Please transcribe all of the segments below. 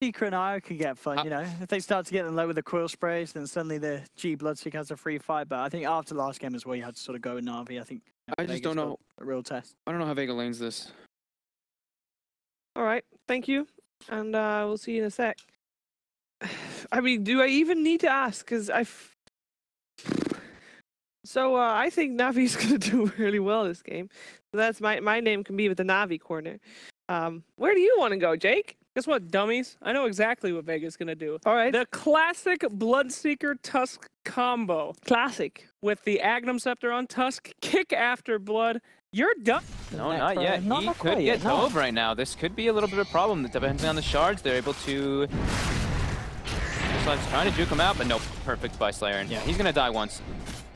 Seeker and Io can get fun, you know. If they start to get them low with the quill sprays, then suddenly the G Bloodseeker has a free fight. But I think after last game as well, you had to sort of go with NaVi. I think I just don't know. A real test. I don't know how Vega lanes this. All right, thank you, and we'll see you in a sec. I mean, do I even need to ask? Because I think NaVi's gonna do really well this game. So that's my name can be with the NaVi corner. Where do you want to go, Jake? Guess what, dummies? I know exactly what Vega's gonna do. All right. The classic Bloodseeker Tusk combo. Classic. With the Agnum Scepter on Tusk, kick after blood. You're done. No, not yet. He could get dove right now. This could be a little bit of a problem. Depending on the shards, they're able to... Just trying to juke him out, but nope. Perfect by Slayer. And yeah, he's gonna die once.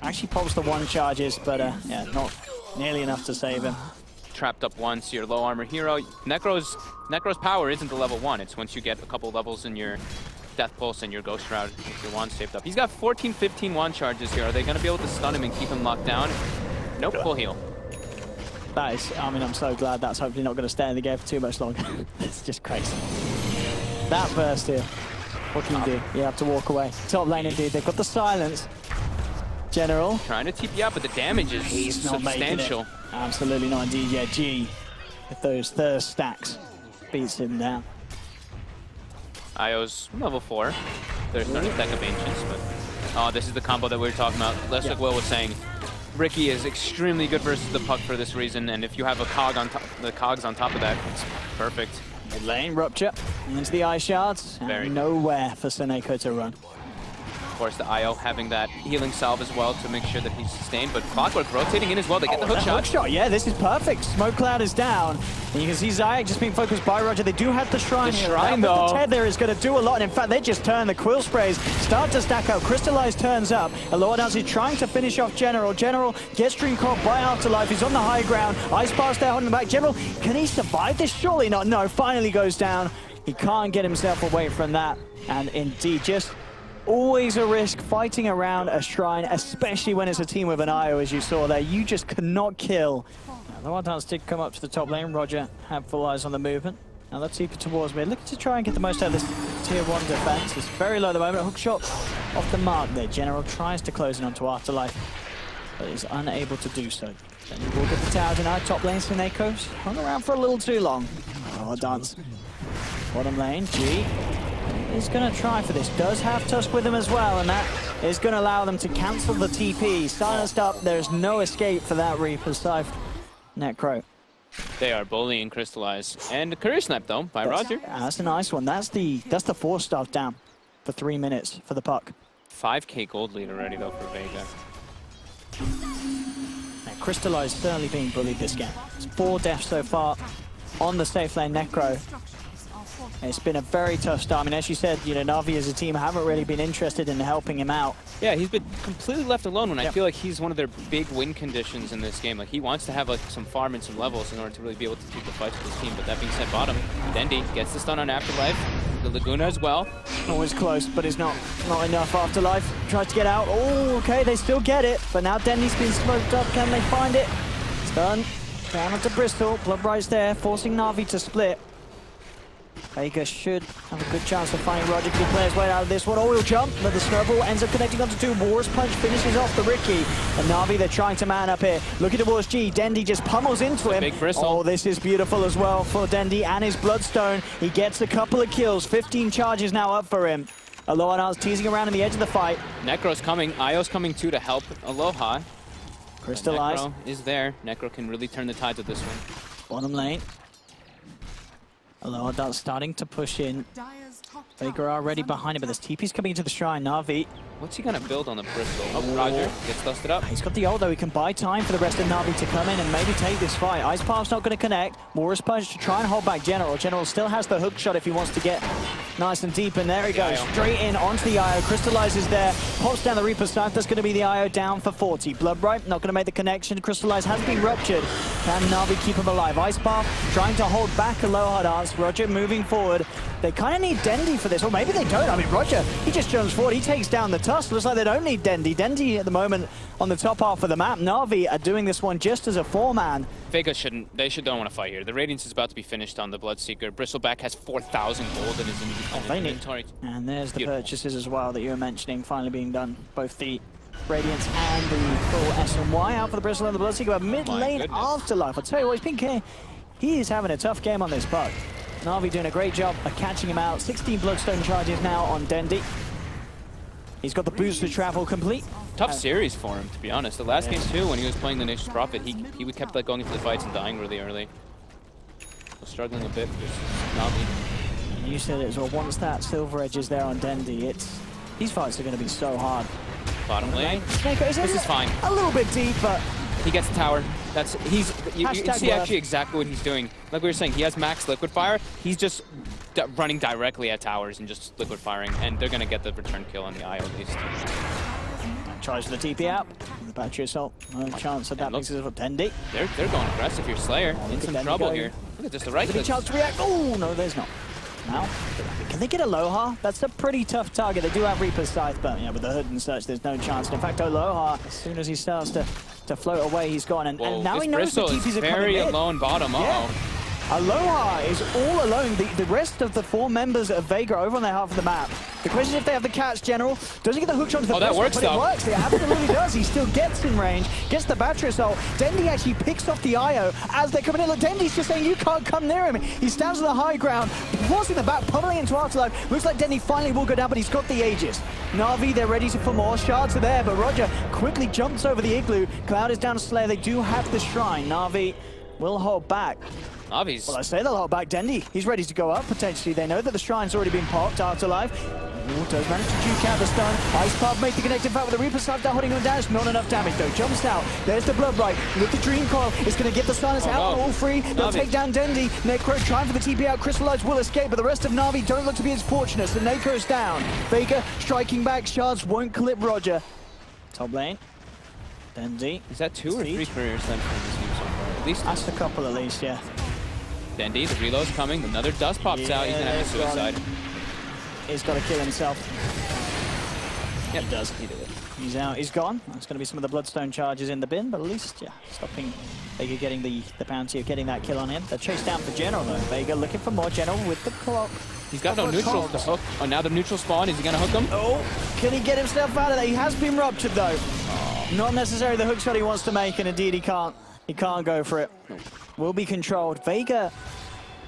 Actually pops the 1 charges, but yeah, not nearly enough to save him. Trapped up once, your low armor hero. Necro's power isn't the level 1. It's once you get a couple levels in your Death Pulse and your Ghost Shroud with your wand saved up. He's got 14, 15 wand charges here. Are they going to be able to stun him and keep him locked down? Nope, full heal. That is, I mean, I'm so glad that's hopefully not going to stay in the game for too much longer. It's just crazy. That burst here. What can you do? You have to walk away. Top lane indeed. They've got the silence. General. Trying to TP out, but the damage is substantial. Absolutely not indeed. Yeah, G, with those thirst stacks, beats him down. Io's level 4. There's no deck of Ancients, but... Oh, this is the combo that we were talking about. Less like Will was saying, Ricky is extremely good versus the puck for this reason, and if you have a cog on top, the cogs on top of that, it's perfect. Mid lane, Rupture, into the Eye Shards, and nowhere for Seneko to run. Of course, the Io having that healing salve as well to make sure that he's sustained, but Clockwork rotating in as well. They get the hook shot. Hook shot, yeah, this is perfect. Smoke cloud is down. And you can see Zayak just being focused by Roger. They do have the Shrine here. Shrine, though. The Tether is going to do a lot, and in fact, they just turn the quill sprays, start to stack up. Crystallize turns up. Aloha is trying to finish off General. General gets Dream caught by Afterlife. He's on the high ground. Ice Pass there holding him back. General, can he survive this? Surely not. No, finally goes down. He can't get himself away from that. And indeed, just always a risk fighting around a Shrine, especially when it's a team with an Io, as you saw there. You just cannot kill. The Wild Dance did come up to the top lane. Roger had full eyes on the movement. Now let's keep it towards mid. Looking to try and get the most out of this tier 1 defense. It's very low at the moment. Hook shot off the mark there. General tries to close in onto Afterlife, but is unable to do so. Then he will get the tower tonight. Top lane, Sineko's hung around for a little too long. Wild Dance. Bottom lane, G is going to try for this. Does have Tusk with him as well, and that is going to allow them to cancel the TP. Silenced up, there's no escape for that Reaper's Scythe. Necro. They are bullying Crystallize. And Career Snipe, though, by Roger. That's a nice one. That's the 4-star down for 3 minutes for the puck. 5k gold lead already, though, for Vega. Now, Crystallize certainly being bullied this game. It's 4 deaths so far on the safe lane. Necro. It's been a very tough start. I mean, as you said, you know, NaVi as a team haven't really been interested in helping him out. Yeah, he's been completely left alone when I feel like he's one of their big win conditions in this game. Like, he wants to have like some farm and some levels in order to really be able to take the fight to his team. But that being said, bottom, Dendi gets the stun on Afterlife. The Laguna as well. Always close, but it's not enough. Afterlife tries to get out. Oh, okay, they still get it. But now Dendi's been smoked up. Can they find it? Stun. Down onto Bristol. Bloodbright's there, forcing NaVi to split. Vega should have a good chance of finding Roger. Key players way out of this one. Oh, he'll jump, but the snowball ends up connecting onto 2. War's Punch finishes off the Ricky. And NaVi, they're trying to man up here. Looking towards G. Dendi just pummels into him. Big Bristol. Oh, this is beautiful as well for Dendi and his Bloodstone. He gets a couple of kills. 15 charges now up for him. Aloha now is teasing around in the edge of the fight. Necro's coming. Io's coming too to help Aloha. Crystallize. Necro is there. Necro can really turn the tides of this one. Bottom lane. Aloha that's starting to push in. Vega already behind him, but this TP's coming into the Shrine. NaVi. What's he going to build on the Bristol? Oh, Roger gets dusted up. He's got the ult, though. He can buy time for the rest of NaVi to come in and maybe take this fight. Ice Palm's not going to connect. War's Punch to try and hold back General. General still has the hook shot if he wants to get nice and deep, and there he goes. Straight in onto the Io. Crystallizes there. Pops down the Reaper's Scythe. That's going to be the Io down for 40. Bloodbright not going to make the connection. Crystallize has been ruptured. Can NaVi keep him alive? Ice Palm trying to hold back Aloha Dance. Roger moving forward. They kind of need Dendi for this, or maybe they don't. I mean, Roger, he just jumps forward, he takes down the Tusk. Looks like they don't need Dendi. Dendi at the moment on the top half of the map. NaVi are doing this one just as a 4-man. Vega don't want to fight here. The Radiance is about to be finished on the Bloodseeker. Bristleback has 4,000 gold in his inventory. And there's the purchases as well that you were mentioning finally being done. Both the Radiance and the full S&Y out for the Bristle and the Bloodseeker. But mid-lane Afterlife, I'll tell you what, he is having a tough game on this puck. NaVi doing a great job of catching him out. 16 Bloodstone charges now on Dendi. He's got the boost to travel complete. Tough series for him, to be honest. The last game too, when he was playing the Nature's Prophet, he would kept like going into the fights and dying really early. Was struggling a bit versus NaVi. You said it as well. Once that Silver Edge is there on Dendi, these fights are going to be so hard. Bottom lane. This is fine. A little bit deep, but he gets the tower. You can see actually exactly what he's doing. Like we were saying, he has max liquid fire. He's just running directly at towers and just liquid firing, and they're gonna get the return kill on the eye at least. Tries the TP out. The battery assault. No chance of that mixes up Dendi. They're going aggressive here. Slayer in some trouble here. Look at this, the right click. Chance to react. Oh no, there's not. Now, can they get Aloha? That's a pretty tough target. They do have Reaper's Scythe, but yeah, with the hood and such, there's no chance. And in fact, Aloha, as soon as he starts to float away, he's gone. And now he knows the TPs are coming very in. low and bottom. Aloha is all alone. The rest of the 4 members of Vega are over on their half of the map. The question is if they have the catch, General. Does he get the hook shot to the that works, but though. It works. It absolutely does. He still gets in range, gets the battery assault. Dendi actually picks off the IO as they're coming in. Look, Dendi's just saying, you can't come near him. He stands on the high ground, forcing the back, pummeling into Afterlife. Looks like Dendi finally will go down, but he's got the Aegis. NaVi, they're ready for more. Shards are there, but Roger quickly jumps over the Igloo. Cloud is down to Slayer. They do have the Shrine. NaVi will hold back. Well, I say they'll hold back Dendi. He's ready to go up, potentially. They know that the Shrine's already been popped. Afterlife does manage to juke out the stun. Ice Path make the connected fight with the Reaper Scythe down, holding him down. Not enough damage, though. Jumps out. There's the Blood Right. With the Dream Coil, it's going to get the silence out. All free. They'll take down Dendi. Necro trying for the TP out. Crystallize will escape, but the rest of NaVi don't look to be as fortunate. So Necro's down. Vega striking back. Shards won't clip Roger. Top lane. Dendi. Is that 2 or 3 careers then from this game so far? At least that's a couple at least, yeah. Dendi, the reload's coming. Another dust pops out. He's gonna have a suicide. He's got to kill himself. Yep, he does. He did it. He's out. He's gone. That's going to be some of the Bloodstone charges in the bin, but at least, yeah, stopping Vega getting the bounty of getting that kill on him. They're chased down for General, though. Vega looking for more. General with the clock. He's got no neutral to hook. Oh, now the neutral spawn. Is he going to hook him? Oh, can he get himself out of there? He has been ruptured, though. Not necessarily the hook shot he wants to make, and indeed he can't. He can't go for it. Will be controlled. Vega,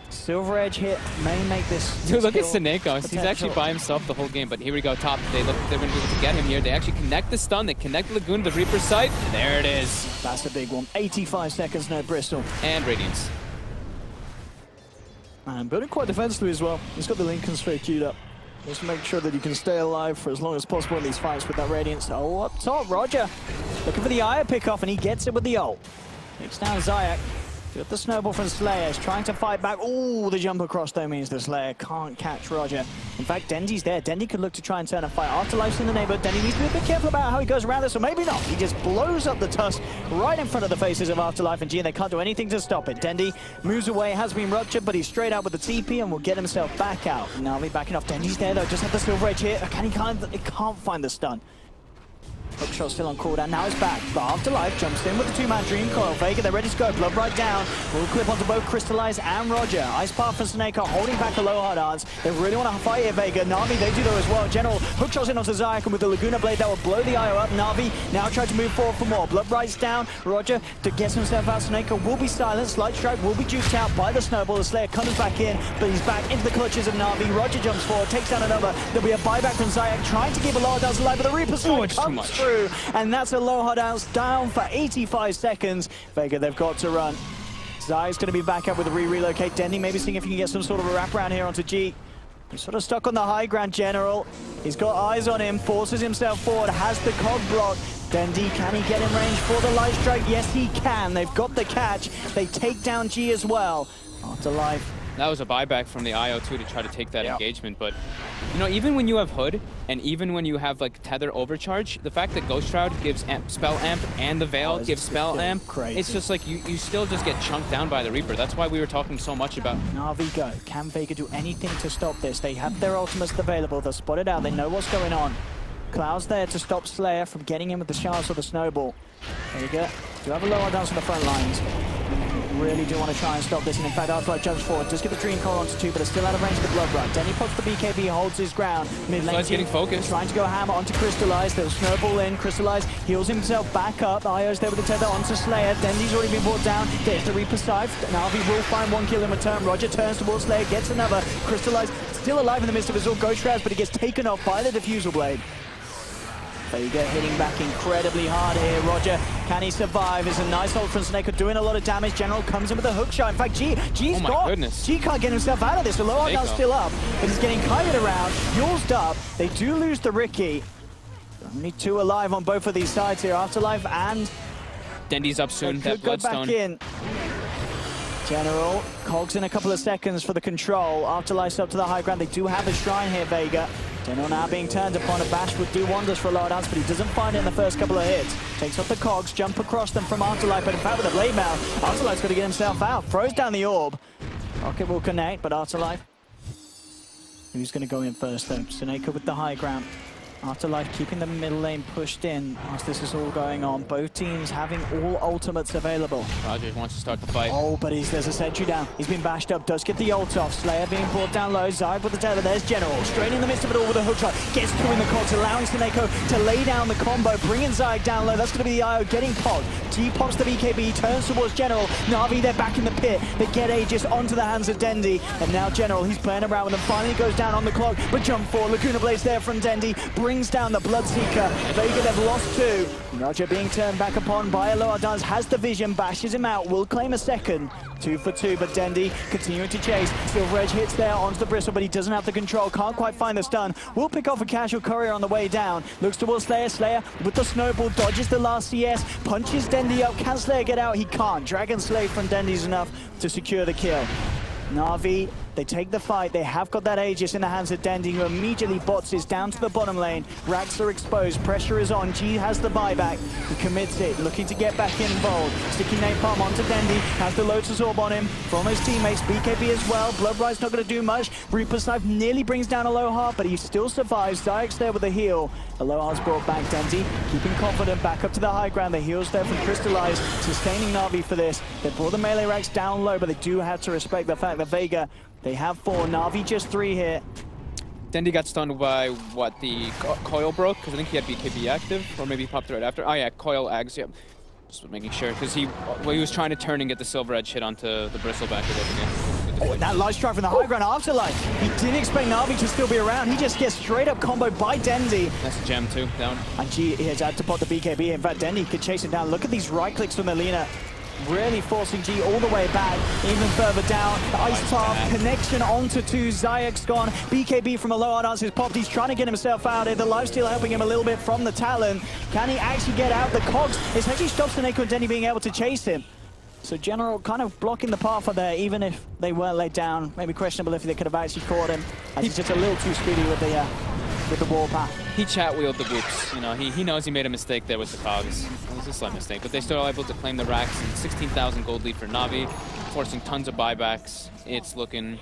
Silver Edge hit may make this. Dude, look at Senekos. He's actually by himself the whole game, but here we go, top. They're going to be able to get him here. They actually connect the stun. They connect the Lagoon to the Reaper's Sight. There it is. That's a big one. 85 seconds, no Bristol. And Radiance. And building quite defensively as well. He's got the Lincoln Sphere queued up. Just to make sure that you can stay alive for as long as possible in these fights with that Radiance. Oh, up top, Roger. Looking for the Aya pick-off, and he gets it with the ult. Takes down Zayak. Got the snowball from Slayer. He's trying to fight back. Oh, the jump across though means the Slayer can't catch Roger. In fact, Dendi's there. Dendi could look to try and turn a fight. Afterlife's in the neighborhood. Dendi needs to be a bit careful about how he goes around this, or maybe not. He just blows up the Tusk right in front of the faces of Afterlife and G, and they can't do anything to stop it. Dendi moves away, has been ruptured, but he's straight out with the TP and will get himself back out. NaVi backing off. Dendi's there though. Just had the Silver Edge here. He can't find the stun. Hookshot still on cooldown, now he's back, but Afterlife jumps in with the 2-man Dream Coil. Vega, they're ready to go, Blood right down. Will clip onto both Crystallize and Roger. Ice Path from Snake holding back Aloha Dance. They really want to fight here, Vega. NaVi, they do though as well. General hookshots in onto Zayak, and with the Laguna Blade, that will blow the IO up. NaVi now trying to move forward for more. Blood right's down. Roger to get himself out. Snake will be silenced. Light Strike will be juked out by the Snowball. The Slayer comes back in, but he's back into the clutches of NaVi. Roger jumps forward, takes down another. There'll be a buyback from Zayak, trying to keep Aloha Dance alive, but the Reaper Sword comes through, and that's Aloha Dance down for 85 seconds. Vega, they've got to run. Zai's going to be back up with a relocate. Dendi maybe seeing if he can get some sort of a wraparound here onto G. He's sort of stuck on the high ground, General. He's got eyes on him, forces himself forward, has the cog block. Dendi, can he get in range for the Light Strike? Yes, he can. They've got the catch. They take down G as well. Afterlife That was a buyback from the IO too to try to take that engagement, but you know, even when you have Hood and even when you have like Tether overcharge, the fact that Ghost Shroud gives spell amp and the Veil gives spell amp, it's just like you still just get chunked down by the Reaper. That's why we were talking so much about NaVi go. Can Vega do anything to stop this? They have their ultimates available. They're spotted out. They know what's going on. Cloud's there to stop Slayer from getting in with the shards or the snowball. Vega do have a lower dance on the front lines. Really do want to try and stop this, and in fact, Afterlife jumps forward, does get the Dream Call onto 2, but it's still out of range of the Blood Run. Denny pops the BKB, holds his ground. Mid lane, getting focused. Trying to go hammer onto Crystallize. They'll snowball in. Crystallize heals himself back up. Io's there with the tether onto Slayer. Dendy's already been brought down. There's the Reaper scythe. NaVi will find 1 kill in return. Roger turns towards Slayer, gets another. Crystallize still alive in the midst of his all Ghost Shrouds, but he gets taken off by the Diffusal Blade. Vega hitting back incredibly hard here. Roger, can he survive? It's a nice hold from Snake, doing a lot of damage. General comes in with a hook shot. In fact, G's G can't get himself out of this. The lower down's still up, but he's getting kited around. Yours up. They do lose the Ricky. Only 2 alive on both of these sides here. Afterlife and Dendy's up soon. That Bloodstone. Back in. General, Cogs in a couple of seconds for the control. Afterlife's up to the high ground. They do have a shrine here, Vega. General now being turned upon. A bash would do wonders for a lower dance, but he doesn't find it in the first couple of hits. Takes off the Cogs, jump across them from Afterlife, but in fact with the blade mail, Afterlife's got to get himself out. Throws down the orb. Rocket will connect, but Afterlife. Who's going to go in first though? Seneca with the high ground. Afterlife keeping the middle lane pushed in as this is all going on. Both teams having all ultimates available. Roger wants to start the fight. Oh, but there's a sentry down. He's been bashed up, does get the ult off. Slayer being brought down low. Zybe with the tether. There's General. Straight in the midst of it all with a hook shot. Gets 2 in the cogs, allowing Seneko to lay down the combo, bringing Zybe down low. That's going to be the IO getting pogged. G pops the BKB, turns towards General. NaVi, they're back in the pit. They get Aegis onto the hands of Dendy. And now General, he's playing around with them. Finally goes down on the clock, but jump forward. Lacuna Blaze there from Dendy. Brings down the Bloodseeker. Vega, they've lost 2. Roger being turned back upon by Aloha Dance, has the vision, bashes him out, will claim a second. 2 for 2, but Dendy continuing to chase. Silver Edge hits there onto the bristle, but he doesn't have the control, can't quite find the stun. Will pick off a casual courier on the way down. Looks towards Slayer. Slayer with the snowball, dodges the last CS, punches Dendy up. Can Slayer get out? He can't. Dragon Slave from Dendy's enough to secure the kill. NaVi, they take the fight. They have got that Aegis in the hands of Dendy, who immediately botses down to the bottom lane. Racks are exposed. Pressure is on. G has the buyback. He commits it, looking to get back involved. Sticking napalm onto Dendy. Has the Lotus Orb on him from his teammates. BKB as well. Bloodride's not going to do much. Reaper Snipe nearly brings down Aloha, but he still survives. Zayek's there with a heal. Aloha's brought back Dendy, keeping confident back up to the high ground. The heal's there from Crystallize, sustaining NaVi for this. They brought the melee racks down low, but they do have to respect the fact that Vega, they have 4, NaVi just 3 here. Dendy got stunned by, what, the coil broke? Because I think he had BKB active, or maybe he popped right after. Oh yeah, coil ags, yep. Just making sure, because he was trying to turn and get the Silver Edge hit onto the bristle back again. Oh, and that light strike from the high ground Afterlife. He didn't expect NaVi to still be around. He just gets straight up comboed by Dendy. That's a gem too, down. And G has had to pop the BKB. In fact, Dendy could chase him down. Look at these right clicks from Alina. Really forcing G all the way back, even further down. The Ice Path connection onto 2. Zayek's gone. BKB from Aloha Dance is popped. He's trying to get himself out here. The lifesteal helping him a little bit from the Talon. Can he actually get out? The Cogs, it actually stops Seneko and Dendy being able to chase him. So General kind of blocking the path for there, even if they weren't laid down. Maybe questionable if they could have actually caught him. He's just a little too speedy with the warpath. He chat wheeled the boots. You know, he knows he made a mistake there with the cogs. It was a slight mistake, but they still are able to claim the racks. And 16,000 gold lead for NaVi, forcing tons of buybacks. It's looking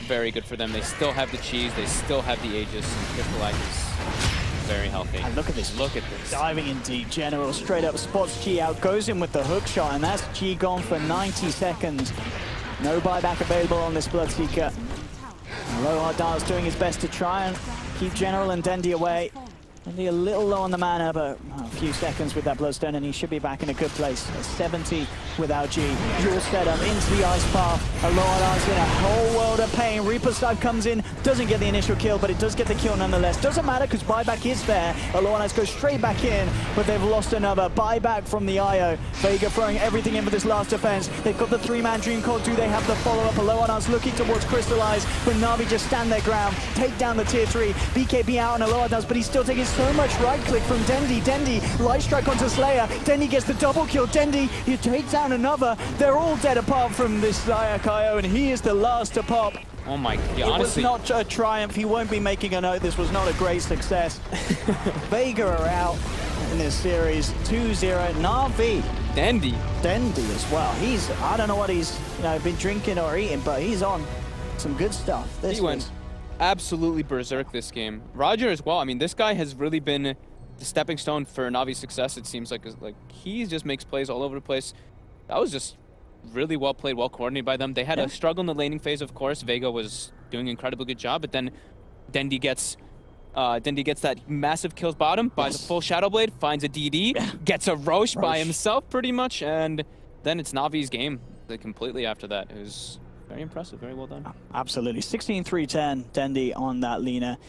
very good for them. They still have the cheese. They still have the Aegis. And Crystallize is very healthy. And look at this. Look at this. Diving in deep. General straight up spots G out, goes in with the hook shot, and that's G gone for 90 seconds. No buyback available on this Bloodseeker. Aloha Dance doing his best to try and keep General and Dendy away. Dendy a little low on the mana, but a few seconds with that Bloodstone and he should be back in a good place. 70 without G. Dual setup into the Ice Path. Aloha Dance in a whole world of pain. Reaper Snipe comes in, doesn't get the initial kill, but it does get the kill nonetheless. Doesn't matter because buyback is there. Aloha Dance goes straight back in, but they've lost another. Buyback from the IO. Vega throwing everything in for this last defense. They've got the 3-man Dream Core. Do they have the follow-up? Aloha Dance looking towards Crystallize, but NaVi just stand their ground, take down the tier 3. BKB out on Aloha Dance, but he's still taking so much right click from Dendi. Dendi, light strike onto Slayer. Dendi gets the double kill. Dendi, he takes down another. They're all dead apart from this Zayak IO, and he is the last to pop. Oh my god, It honestly. was not a triumph. He won't be making a note. This was not a great success. Vega are out in this series. 2-0. NaVi. Dendi. Dendi as well. He's, I don't know what he's been drinking or eating, but he's on some good stuff. This He went absolutely berserk this game. Roger as well. I mean, this guy has really been the stepping stone for NaVi's success. It seems like he just makes plays all over the place. That was just really well played, well coordinated by them. They had a struggle in the laning phase, of course. Vega was doing an incredibly good job, but then Dendi gets that massive kills bottom, buys a full Shadow Blade, finds a DD, gets a Roche by himself pretty much, and then it's NaVi's game completely after that. It was very impressive, very well done. Absolutely. 16-3-10, Dendi on that Lina.